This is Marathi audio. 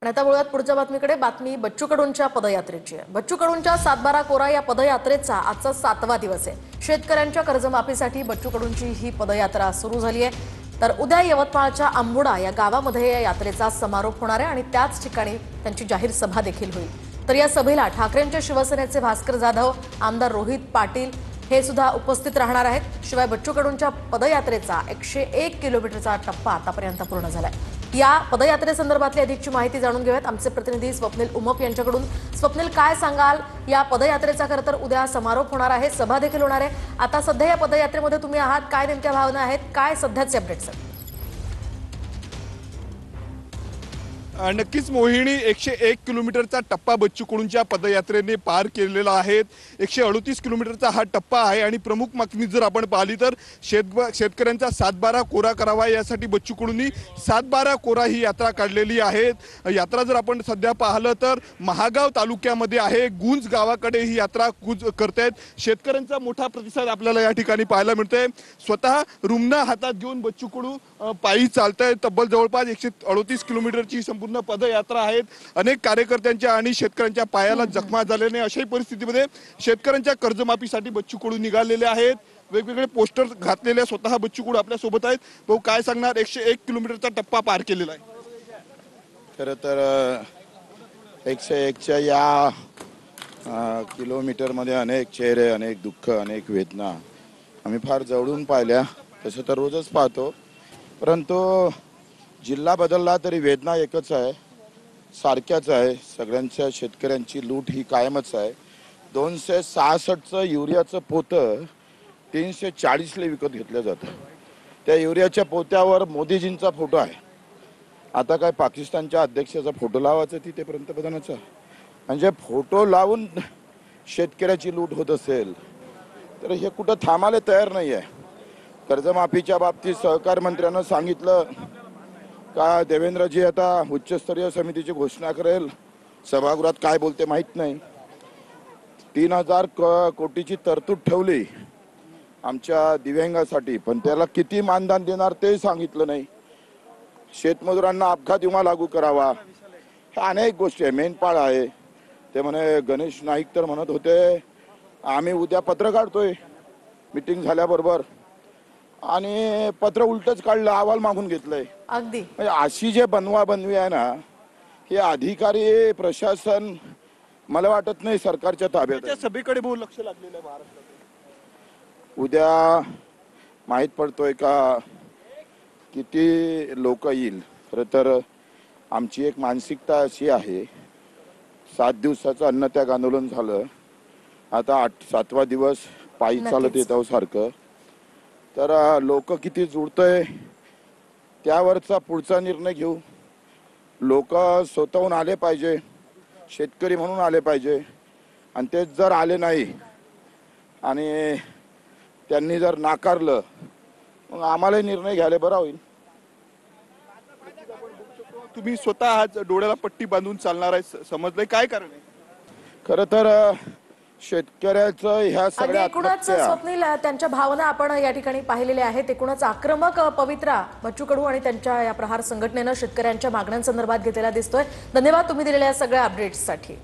आणि आता वळूयात पुढच्या बातमीकडे। बातमी बच्चू कडूंच्या पदयात्रेची आहे। बच्चू कडूंच्या सातबारा कोरा या पदयात्रेचा आजचा 7वा दिवस आहे। शेतकऱ्यांच्या कर्जमाफीसाठी बच्चू कडूंची ही पदयात्रा सुरू झाली आहे। तर उद्या यवतमाळच्या आंबुडा या गावामध्ये या यात्रेचा समारोप होणार आहे आणि त्याच ठिकाणी त्यांची जाहीर सभा देखील होईल। तर या सभेला ठाकरेंच्या शिवसेनेचे भास्कर जाधव, आमदार रोहित पाटील हे सुद्धा उपस्थित राहणार आहेत। शिवाय बच्चू कडूंच्या पदयात्रेचा 101 किलोमीटरचा टप्पा आतापर्यंत पूर्ण झालाय। या पदयात्रेसंदर्भातली अधिकची माहिती जाणून घेऊयात आमचे प्रतिनिधी स्वप्नील उमप यांच्याकडून। स्वप्नील, काय सांगाल? या पदयात्रेचा खरं तर उद्या समारोप होणार आहे, सभा देखील होणार आहे। आता सध्या या पदयात्रेमध्ये तुम्ही आहात, काय नेमक्या भावना आहेत, काय सध्याचे अपडेट्स आहेत? नक्कीच मोहिनी, 101 किलोमीटरचा टप्पा बच्चू कडूंच्या पदयात्रेने पार केलेला आहे। 138 किलोमीटरचा हा टप्पा आहे आणि प्रमुख मागणी जर आपण पाहिली तर शेतकऱ्यांचा 7/12 कोरा करावा यासाठी बच्चू कडूंनी 7/12 कोरा ही यात्रा काढलेली आहे। यात्रा जर आपण सध्या पाहिलं तर महागाव तालुक्यामध्ये आहे, गुंज गावाकडे ही यात्रा कूच करतायत। शेतकऱ्यांचा मोठा प्रतिसाद आपल्याला या ठिकाणी पाहायला मिळतोय। स्वतः रुमना हातात घेऊन बच्चू कडू पायी चालतायत। तब्बल जवळपास 138 किलोमीटरची संपूर्ण पदयात्रा आहेत। अनेक कार्यकर्त्यांच्या आणि शेतकऱ्यांच्या पायाला जखमा झाल्याने अशाही परिस्थितीमध्ये शेतकऱ्यांच्या कर्जमाफीसाठी बच्चू कडू निघालेले आहेत। वेगवेगळे पोस्टर घातलेले स्वतः बच्चू कडू आपल्या सोबत आहेत। भाऊ, काय सांगणार? 101 किलोमीटरचा टप्पा पार केलेला आहे। खरं तर 101च्या या किलोमीटरमध्ये अनेक चेहरे, अनेक दुःख, अनेक वेदना आम्ही फार जवळून पाहिल्या। तसं तर रोजच पाहतो, परंतु जिल्हा बदलला तरी वेदना एकच आहे, सारख्याच आहे। सगळ्यांच्या शेतकऱ्यांची लूट ही कायमच आहे। 266चं युरियाचं पोतं 340ला विकत घेतलं जातं। त्या युरियाच्या पोत्यावर मोदीजींचा फोटो आहे। आता काय पाकिस्तानच्या अध्यक्षाचा फोटो लावायचा तिथे पंतप्रधानाचा? म्हणजे फोटो लावून शेतकऱ्याची लूट होत असेल तर हे कुठं थांबायला तयार नाही आहे। कर्जमाफीच्या बाबतीत सहकार मंत्र्यांना सांगितलं का देवेंद्रजी आता उच्चस्तरीय समितीची घोषणा करेल, सभागृहात काय बोलते माहित नाही। 3000 कोटीची तरतूद ठेवली आमच्या दिव्यांगासाठी, पण त्याला किती मानधन देणार ते सांगितलं नाही। शेतमजुरांना अपघात विमा लागू करावा, ह्या अनेक गोष्टी आहे। मेनपाळ आहे ते म्हणे, गणेश नाईक तर म्हणत होते आम्ही उद्या पत्र काढतोय मीटिंग झाल्याबरोबर, आणि पत्र उलटच काढलं, अहवाल मागून घेतलंय। अगदी म्हणजे अशी जे बनवाबनवी आहे ना, हे अधिकारी प्रशासन मला वाटत नाही सरकारच्या ताब्यात आहे। सभेकडे बहु लक्ष लागलेलं आहे महाराष्ट्रात। उद्या माहित पडतोय का किती लोक येईल। खरं तर आमची एक मानसिकता अशी आहे, 7 दिवसाचं अन्नत्याग आंदोलन झालं, आता 7वा दिवस पायी चालत येत आहोत सारखं। तर लोक किती जुळतंय त्यावरचा पुढचा निर्णय घेऊ। लोक स्वतःहून आले पाहिजे, शेतकरी म्हणून आले पाहिजे, आणि तेच जर आले नाही आणि त्यांनी जर नाकारलं मग आम्हाला निर्णय घ्यायला बरा होईल। तुम्ही स्वतः आज डोळ्याला पट्टी बांधून चालणार आहे, समजलंय काय कारण आहे? खरं तर शेतकऱ्याचं ह्या सगळ्या एकूणच स्वप्नील, त्यांच्या भावना आपण या ठिकाणी पाहिलेल्या आहेत। एकूणच आक्रमक पवित्रा बच्चू कडू आणि त्यांच्या या प्रहार संघटनेनं शेतकऱ्यांच्या मागण्यांसंदर्भात घेतलेला दिसतोय। धन्यवाद तुम्ही दिलेल्या सगळ्या अपडेट्ससाठी।